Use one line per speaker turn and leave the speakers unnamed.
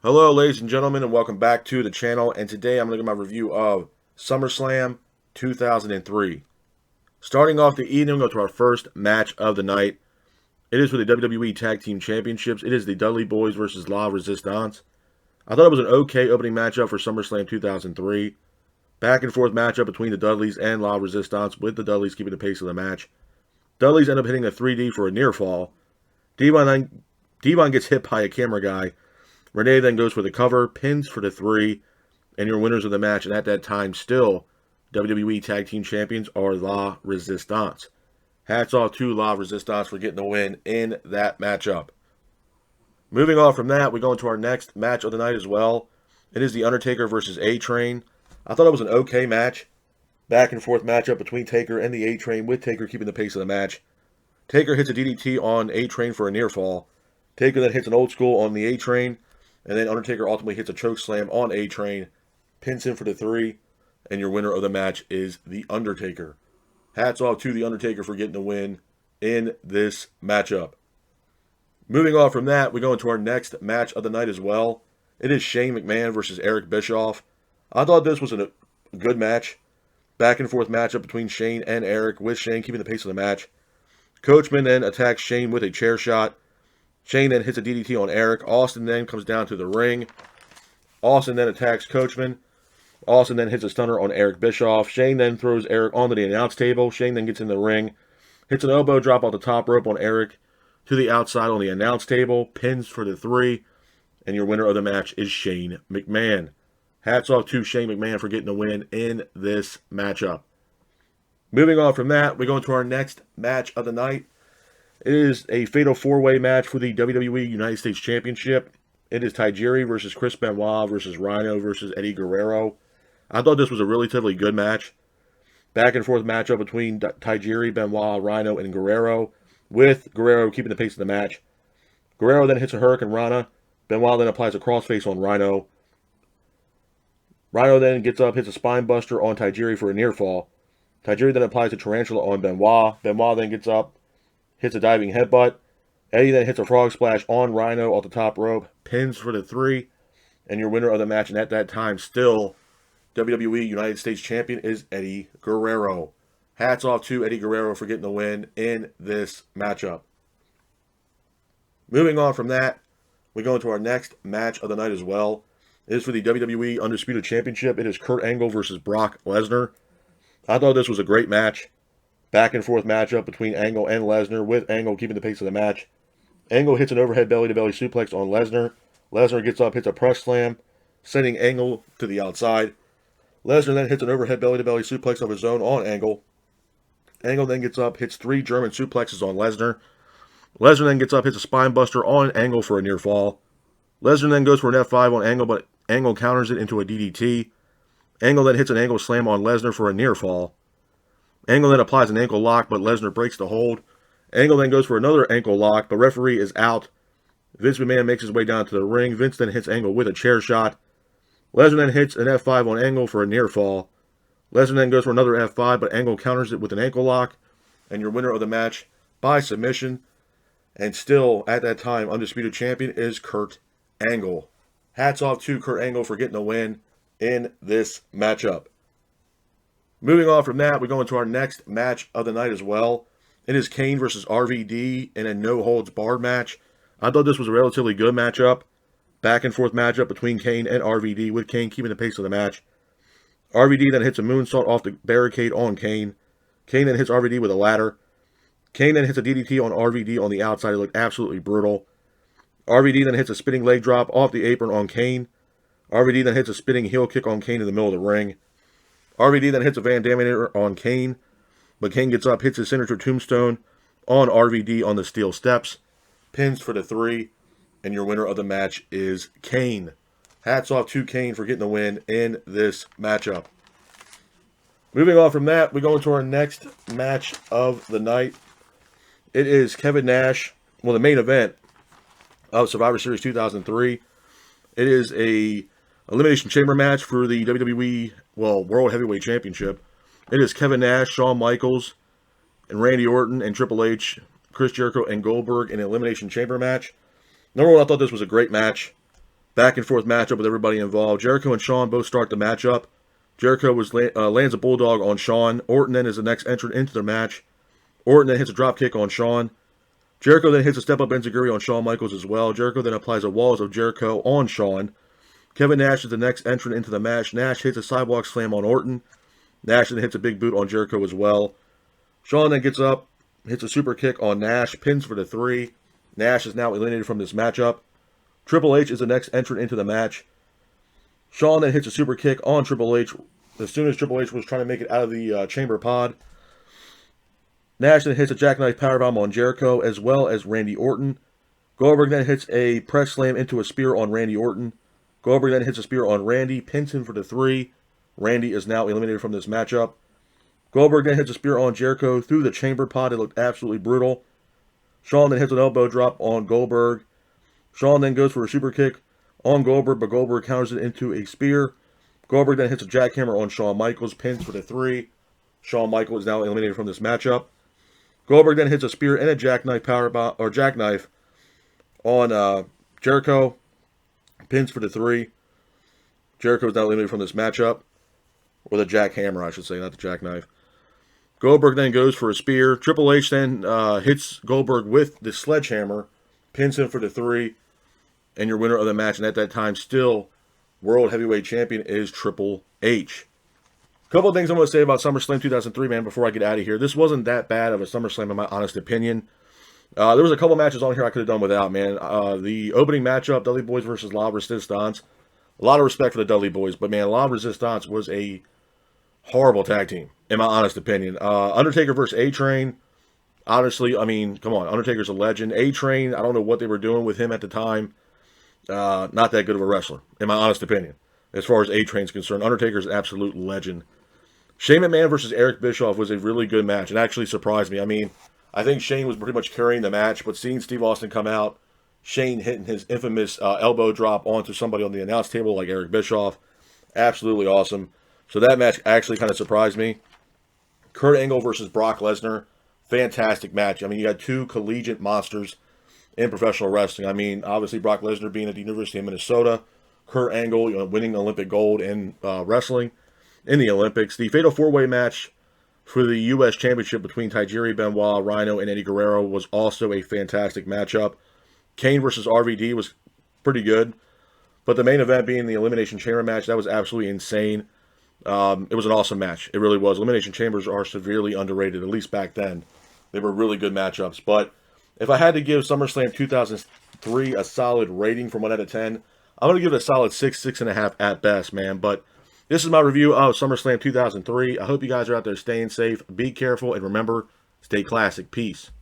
Hello, ladies and gentlemen, and welcome back to the channel. And today I'm going to give my review of SummerSlam 2003. Starting off the evening, we'll go to our first match of the night. It is for the WWE Tag Team Championships. It is the Dudley Boys versus La Resistance. I thought it was an okay opening matchup for SummerSlam 2003. Back and forth matchup between the Dudleys and La Resistance, with the Dudleys keeping the pace of the match. Dudleys end up hitting a 3D for a near fall. Devon gets hit by a camera guy. Renee then goes for the cover, pins for the 3, and your winners of the match, and at that time still, WWE Tag Team Champions are La Resistance. Hats off to La Resistance for getting the win in that matchup. Moving on from that, we go into our next match of the night as well. It is The Undertaker versus A-Train. I thought it was an okay match. Back and forth matchup between Taker and the A-Train, with Taker keeping the pace of the match. Taker hits a DDT on A-Train for a near fall. Taker then hits an old school on the A-Train. And then Undertaker ultimately hits a choke slam on A-Train, pins him for the 3, and your winner of the match is The Undertaker. Hats off to The Undertaker for getting the win in this matchup. Moving on from that, we go into our next match of the night as well. It is Shane McMahon versus Eric Bischoff. I thought this was a good match. Back and forth matchup between Shane and Eric, with Shane keeping the pace of the match. Coachman then attacks Shane with a chair shot. Shane then hits a DDT on Eric. Austin then comes down to the ring. Austin then attacks Coachman. Austin then hits a stunner on Eric Bischoff. Shane then throws Eric onto the announce table. Shane then gets in the ring. Hits an elbow drop off the top rope on Eric to the outside on the announce table. Pins for the 3. And your winner of the match is Shane McMahon. Hats off to Shane McMahon for getting the win in this matchup. Moving on from that, we go into our next match of the night. It is a fatal 4-way match for the WWE United States Championship. It is Tajiri versus Chris Benoit versus Rhino versus Eddie Guerrero. I thought this was a relatively good match. Back and forth matchup between Tajiri, Benoit, Rhino, and Guerrero, with Guerrero keeping the pace of the match. Guerrero then hits a Hurricane Rana. Benoit then applies a crossface on Rhino. Rhino then gets up, hits a spine buster on Tajiri for a near fall. Tajiri then applies a tarantula on Benoit. Benoit then gets up, hits a diving headbutt. Eddie then hits a frog splash on Rhino off the top rope, pins for the 3, and your winner of the match, and at that time still WWE United States Champion, is Eddie Guerrero. Hats off to Eddie Guerrero for getting the win in this matchup. Moving on from that, we go into our next match of the night as well. It is for the WWE Undisputed Championship. It is Kurt Angle versus Brock Lesnar. I thought this was a great match. Back and forth matchup between Angle and Lesnar, with Angle keeping the pace of the match. Angle hits an overhead belly-to-belly suplex on Lesnar. Lesnar gets up, hits a press slam, sending Angle to the outside. Lesnar then hits an overhead belly-to-belly suplex of his own on Angle. Angle then gets up, hits 3 German suplexes on Lesnar. Lesnar then gets up, hits a spine buster on Angle for a near fall. Lesnar then goes for an F5 on Angle, but Angle counters it into a DDT. Angle then hits an Angle slam on Lesnar for a near fall. Angle then applies an ankle lock, but Lesnar breaks the hold. Angle then goes for another ankle lock, but referee is out. Vince McMahon makes his way down to the ring. Vince then hits Angle with a chair shot. Lesnar then hits an F5 on Angle for a near fall. Lesnar then goes for another F5, but Angle counters it with an ankle lock. And your winner of the match by submission, and still at that time Undisputed Champion, is Kurt Angle. Hats off to Kurt Angle for getting the win in this matchup. Moving on from that, we go into our next match of the night as well. It is Kane versus RVD in a no-holds-barred match. I thought this was a relatively good matchup. Back and forth matchup between Kane and RVD, with Kane keeping the pace of the match. RVD then hits a moonsault off the barricade on Kane. Kane then hits RVD with a ladder. Kane then hits a DDT on RVD on the outside. It looked absolutely brutal. RVD then hits a spinning leg drop off the apron on Kane. RVD then hits a spinning heel kick on Kane in the middle of the ring. RVD then hits a Van Daminator on Kane, but Kane gets up, hits his signature tombstone on RVD on the steel steps, pins for the 3, and your winner of the match is Kane. Hats off to Kane for getting the win in this matchup. Moving on from that, we go into our next match of the night. It is Kevin Nash, the main event of Survivor Series 2003. It is a Elimination Chamber match for the WWE, World Heavyweight Championship. It is Kevin Nash, Shawn Michaels, and Randy Orton, and Triple H, Chris Jericho, and Goldberg in an Elimination Chamber match. Number one, I thought this was a great match. back and forth matchup with everybody involved. Jericho and Shawn both start the matchup. Jericho lands a bulldog on Shawn. Orton then is the next entrant into the match. Orton then hits a drop kick on Shawn. Jericho then hits a step-up enziguri on Shawn Michaels as well. Jericho then applies a Walls of Jericho on Shawn. Kevin Nash is the next entrant into the match. Nash hits a sidewalk slam on Orton. Nash then hits a big boot on Jericho as well. Shawn then gets up, hits a super kick on Nash, pins for the 3. Nash is now eliminated from this matchup. Triple H is the next entrant into the match. Shawn then hits a super kick on Triple H as soon as Triple H was trying to make it out of the chamber pod. Nash then hits a jackknife powerbomb on Jericho as well as Randy Orton. Goldberg then hits a press slam into a spear on Randy Orton. Goldberg then hits a spear on Randy, pins him for the 3. Randy is now eliminated from this matchup. Goldberg then hits a spear on Jericho through the chamber pod. It looked absolutely brutal. Shawn then hits an elbow drop on Goldberg. Shawn then goes for a super kick on Goldberg, but Goldberg counters it into a spear. Goldberg then hits a jackhammer on Shawn Michaels, pins for the 3. Shawn Michaels is now eliminated from this matchup. Goldberg then hits a spear and a jackknife jackknife on Jericho, pins for the 3. Jericho is now eliminated from this matchup, or the jackhammer, I should say, not the jackknife. Goldberg then goes for a spear. Triple H then hits Goldberg with the sledgehammer, pins him for the 3, and your winner of the match, and at that time, still World Heavyweight Champion, is Triple H. A couple of things I'm going to say about SummerSlam 2003, man, before I get out of here. This wasn't that bad of a SummerSlam, in my honest opinion. There was a couple matches on here I could have done without, man. The opening matchup, Dudley Boys versus La Resistance. A lot of respect for the Dudley Boys, but, man, La Resistance was a horrible tag team, in my honest opinion. Undertaker versus A-Train. Honestly, I mean, come on. Undertaker's a legend. A-Train, I don't know what they were doing with him at the time. Not that good of a wrestler, in my honest opinion. As far as A-Train's concerned, Undertaker's an absolute legend. Shane McMahon versus Eric Bischoff was a really good match. It actually surprised me. I mean, I think Shane was pretty much carrying the match, but seeing Steve Austin come out, Shane hitting his infamous elbow drop onto somebody on the announce table like Eric Bischoff, absolutely awesome. So that match actually kind of surprised me. Kurt Angle versus Brock Lesnar, fantastic match. I mean, you had two collegiate monsters in professional wrestling. I mean, obviously Brock Lesnar being at the University of Minnesota, Kurt Angle winning Olympic gold in wrestling in the Olympics. The Fatal 4-Way match for the U.S. Championship between Tajiri Benoit, Rhino, and Eddie Guerrero was also a fantastic matchup. Kane versus RVD was pretty good. But the main event being the Elimination Chamber match, that was absolutely insane. It was an awesome match. It really was. Elimination Chambers are severely underrated, at least back then. They were really good matchups. But if I had to give SummerSlam 2003 a solid rating from 1 out of 10, I'm going to give it a solid 6, 6.5 at best, man. But this is my review of SummerSlam 2003. I hope you guys are out there staying safe. Be careful, and remember, stay classic. Peace.